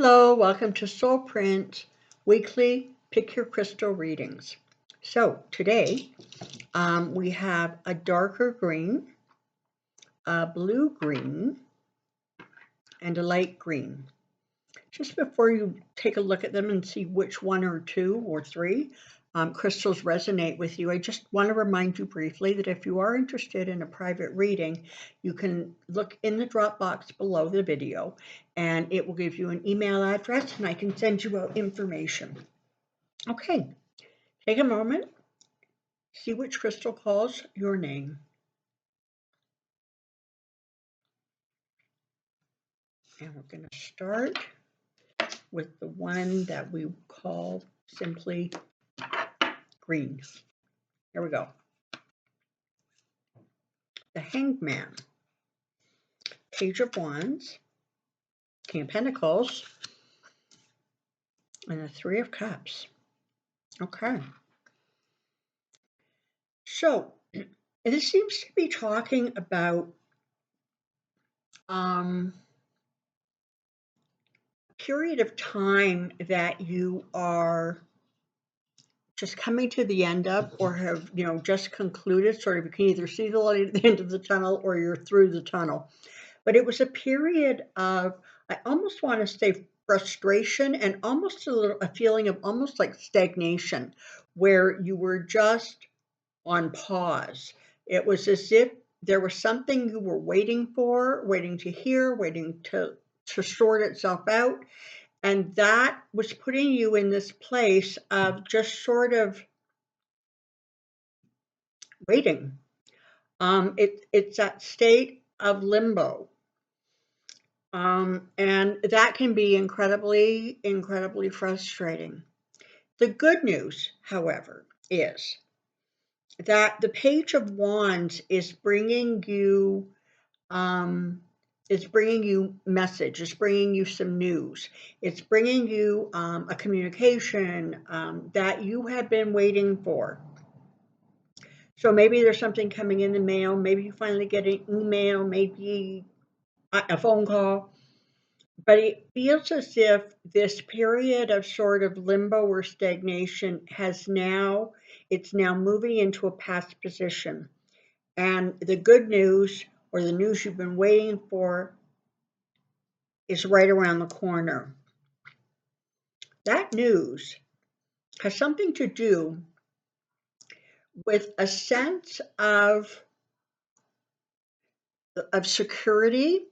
Hello, welcome to Soulprint Weekly Pick Your Crystal Readings. So today we have a darker green, a blue green, and a light green. Just before you take a look at them and see which one or two or three crystals resonate with you, I just want to remind you briefly that if you are interested in a private reading, you can look in the drop box below the video and it will give you an email address and I can send you out information. Okay, take a moment, see which crystal calls your name. And we're going to start with the one that we call simply green. Here we go. The Hanged Man, Page of Wands, King of Pentacles, and the Three of Cups. Okay. So, this seems to be talking about a period of time that you are just coming to the end of or have, just concluded. Sort of, you can either see the light at the end of the tunnel or you're through the tunnel. But it was a period of, I almost want to say frustration and almost a feeling of almost like stagnation, where you were just on pause. It was as if there was something you were waiting for, waiting to hear, waiting to sort itself out. And that was putting you in this place of just sort of waiting. It's that state of limbo. And that can be incredibly, incredibly frustrating. The good news, however, is that the Page of Wands is bringing you message, it's bringing you some news, it's bringing you a communication that you have been waiting for. So maybe there's something coming in the mail, maybe you finally get an email, maybe a phone call, but it feels as if this period of sort of limbo or stagnation it's now moving into a past position. And the good news, or the news you've been waiting for, is right around the corner. That news has something to do with a sense of security.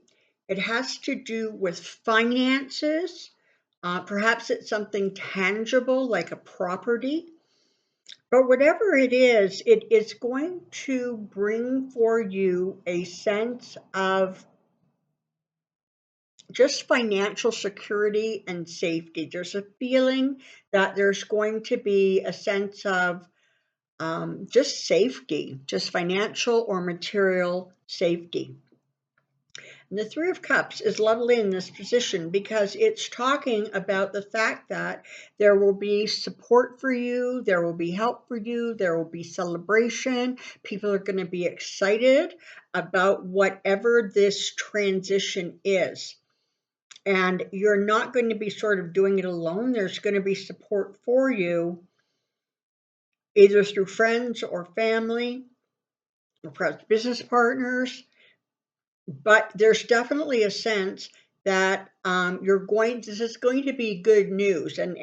It has to do with finances. Perhaps it's something tangible like a property. But whatever it is going to bring for you a sense of just financial security and safety. There's a feeling that there's going to be a sense of just safety, just financial or material safety. And the Three of Cups is lovely in this position because it's talking about the fact that there will be support for you, there will be help for you, there will be celebration. People are going to be excited about whatever this transition is. And you're not going to be sort of doing it alone. There's going to be support for you, either through friends or family, or perhaps business partners. But there's definitely a sense that this is going to be good news. And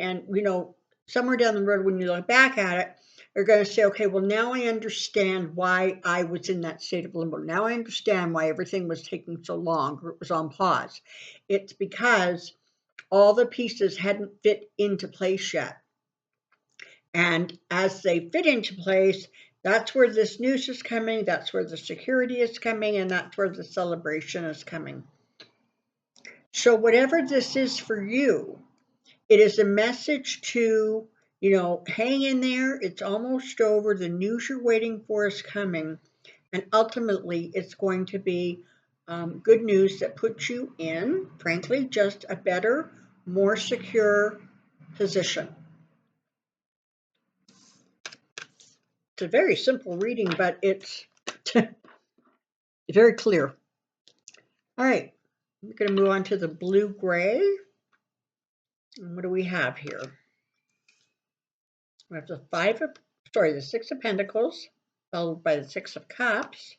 somewhere down the road when you look back at it, you're going to say, okay, well, now I understand why I was in that state of limbo. Now I understand why everything was taking so long, or it was on pause. It's because all the pieces hadn't fit into place yet. And as they fit into place, that's where this news is coming, that's where the security is coming, and that's where the celebration is coming. So whatever this is for you, it is a message to, hang in there. It's almost over. The news you're waiting for is coming. And ultimately, it's going to be good news that puts you in, frankly, just a better, more secure position. It's a very simple reading, but it's very clear. All right, we're going to move on to the blue-gray. And what do we have here? We have the Six of Pentacles, followed by the Six of Cups,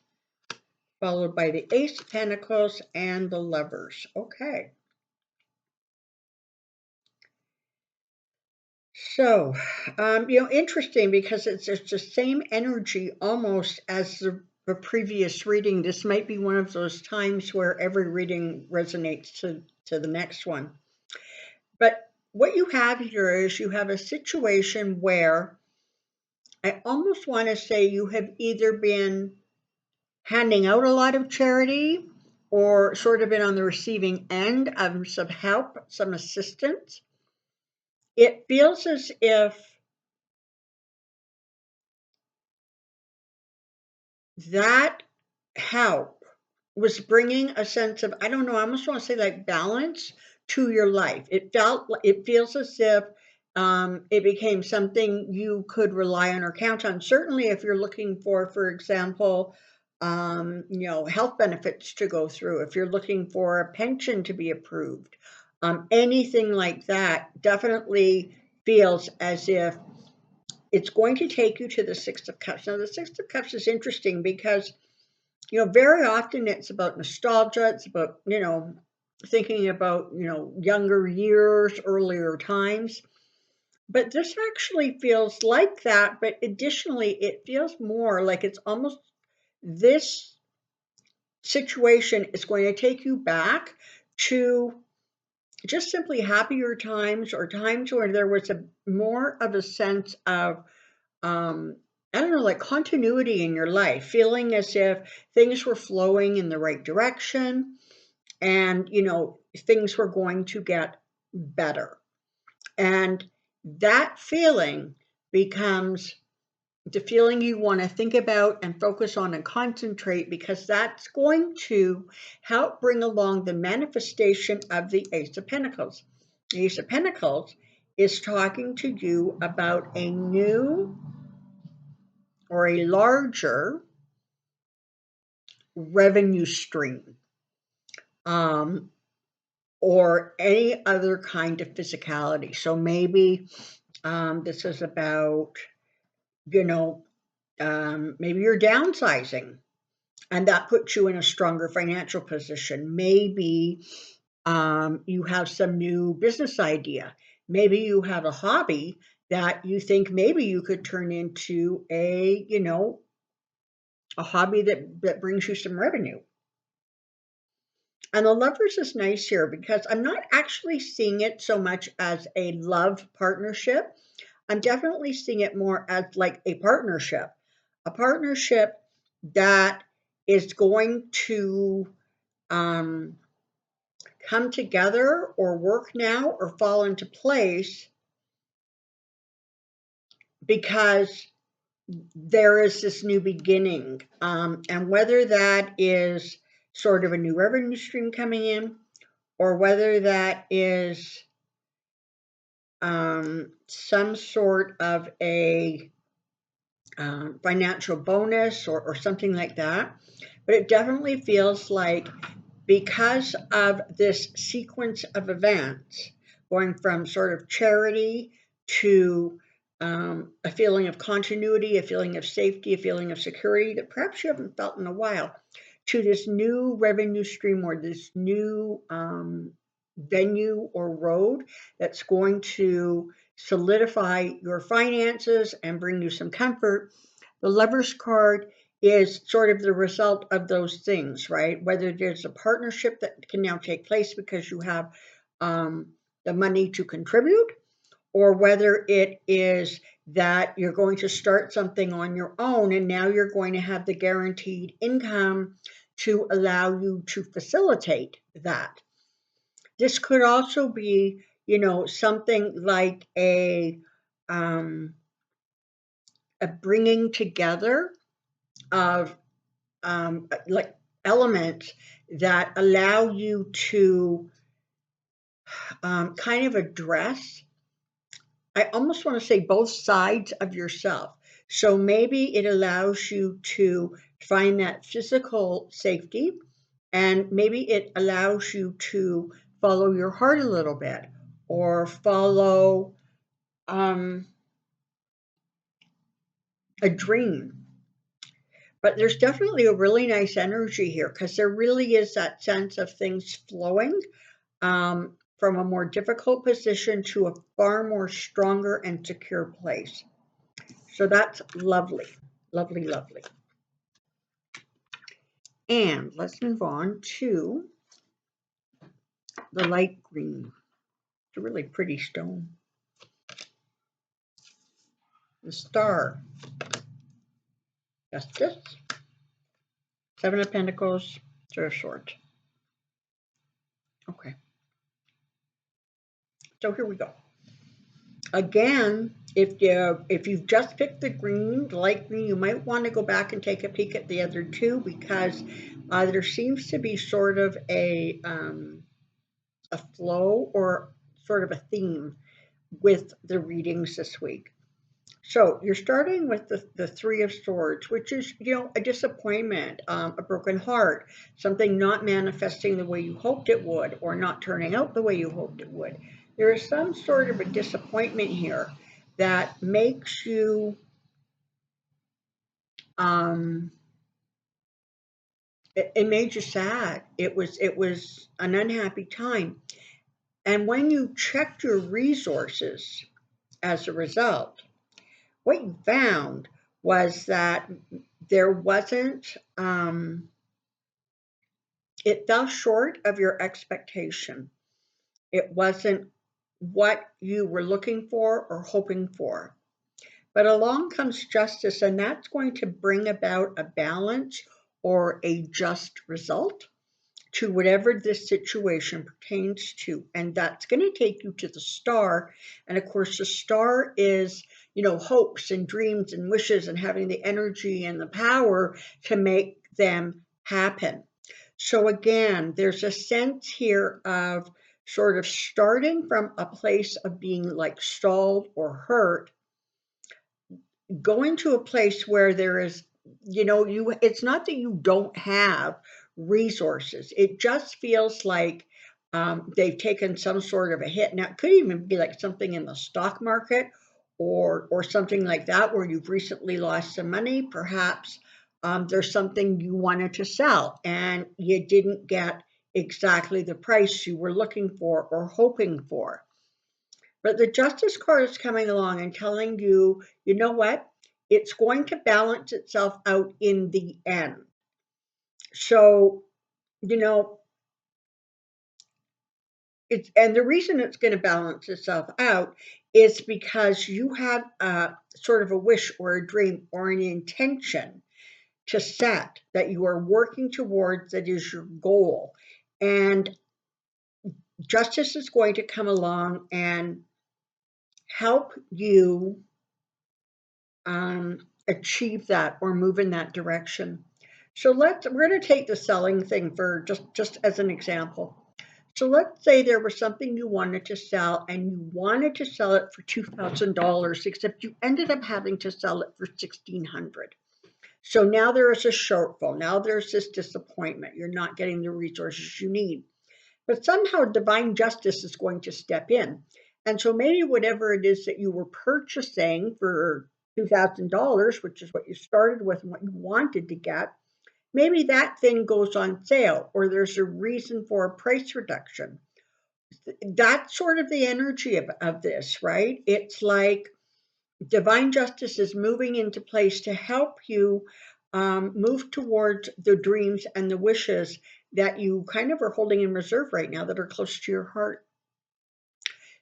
followed by the Ace of Pentacles and the Lovers. Okay. So, interesting because it's the same energy almost as the previous reading. This might be one of those times where every reading resonates to the next one. But what you have here is you have a situation where I almost want to say you have either been handing out a lot of charity or sort of been on the receiving end of some help, some assistance. It feels as if that help was bringing a sense of, I don't know, I almost want to say like balance to your life. It feels as if it became something you could rely on or count on. Certainly, if you're looking for example, health benefits to go through, if you're looking for a pension to be approved, anything like that definitely feels as if it's going to take you to the Six of Cups. Now, the Six of Cups is interesting because very often it's about nostalgia. It's about, thinking about, younger years, earlier times. But this actually feels like that. But additionally, it feels more like it's almost this situation is going to take you back to just simply happier times or times where there was a more of a sense of I don't know, like continuity in your life, feeling as if things were flowing in the right direction and, things were going to get better. And that feeling becomes the feeling you want to think about and focus on and concentrate because that's going to help bring along the manifestation of the Ace of Pentacles. The Ace of Pentacles is talking to you about a new or a larger revenue stream, or any other kind of physicality. So maybe this is about, maybe you're downsizing and that puts you in a stronger financial position. Maybe you have some new business idea. Maybe you have a hobby that you think maybe you could turn into a hobby that brings you some revenue. And the Lovers is nice here because I'm not actually seeing it so much as a love partnership. I'm definitely seeing it more as like a partnership that is going to um, come together or work now or fall into place because there is this new beginning. And whether that is sort of a new revenue stream coming in, or whether that is some sort of a financial bonus or something like that. But it definitely feels like because of this sequence of events, going from sort of charity to a feeling of continuity, a feeling of safety, a feeling of security that perhaps you haven't felt in a while, to this new revenue stream or this new venue or road that's going to solidify your finances and bring you some comfort. The Lover's card is sort of the result of those things, right? Whether there's a partnership that can now take place because you have the money to contribute, or whether it is that you're going to start something on your own and now you're going to have the guaranteed income to allow you to facilitate that. This could also be, something like a bringing together of like elements that allow you to kind of address, I almost want to say both sides of yourself. So maybe it allows you to find that physical safety, and maybe it allows you to follow your heart a little bit, or follow a dream. But there's definitely a really nice energy here because there really is that sense of things flowing from a more difficult position to a far more stronger and secure place. So that's lovely, lovely, lovely. And let's move on to the light green. It's a really pretty stone. The star. Justice. Seven of Pentacles. Three of Swords. Okay. So here we go. Again, if you've just picked the green, the light green, you might want to go back and take a peek at the other two because there seems to be sort of a flow or sort of a theme with the readings this week. So you're starting with the Three of Swords, which is, a disappointment, a broken heart, something not manifesting the way you hoped it would or not turning out the way you hoped it would. There is some sort of a disappointment here that makes you, it made you sad. It was an unhappy time. And when you checked your resources as a result, what you found was that there wasn't, it fell short of your expectation. It wasn't what you were looking for or hoping for. But along comes justice, and that's going to bring about a balance or a just result to whatever this situation pertains to. And that's going to take you to the star. And of course, the star is, hopes and dreams and wishes and having the energy and the power to make them happen. So again, there's a sense here of sort of starting from a place of being like stalled or hurt, going to a place where there is, it's not that you don't have resources. It just feels like they've taken some sort of a hit. Now, it could even be like something in the stock market or something like that where you've recently lost some money. Perhaps there's something you wanted to sell and you didn't get exactly the price you were looking for or hoping for. But the Justice card is coming along and telling you, you know what? It's going to balance itself out in the end. So, and the reason it's going to balance itself out is because you have a sort of a wish or a dream or an intention to set that you are working towards, that is your goal. And justice is going to come along and help you achieve that or move in that direction. So we're going to take the selling thing for just as an example. So let's say there was something you wanted to sell and you wanted to sell it for $2,000, except you ended up having to sell it for $1,600. So now there is a shortfall. Now there's this disappointment. You're not getting the resources you need. But somehow divine justice is going to step in. And so maybe whatever it is that you were purchasing for $2,000, which is what you started with and what you wanted to get, maybe that thing goes on sale or there's a reason for a price reduction. That's sort of the energy of this, right? It's like divine justice is moving into place to help you move towards the dreams and the wishes that you kind of are holding in reserve right now that are close to your heart.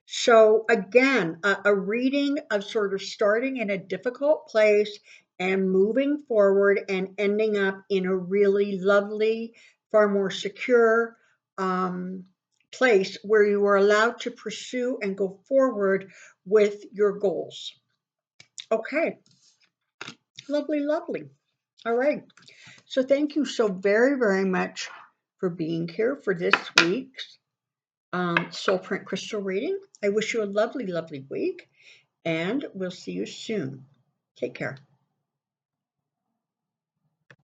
So again, a reading of sort of starting in a difficult place and moving forward and ending up in a really lovely, far more secure place where you are allowed to pursue and go forward with your goals. Okay. Lovely, lovely. All right. So thank you so very, very much for being here for this week's Soulprint Crystal reading. I wish you a lovely, lovely week, and we'll see you soon. Take care.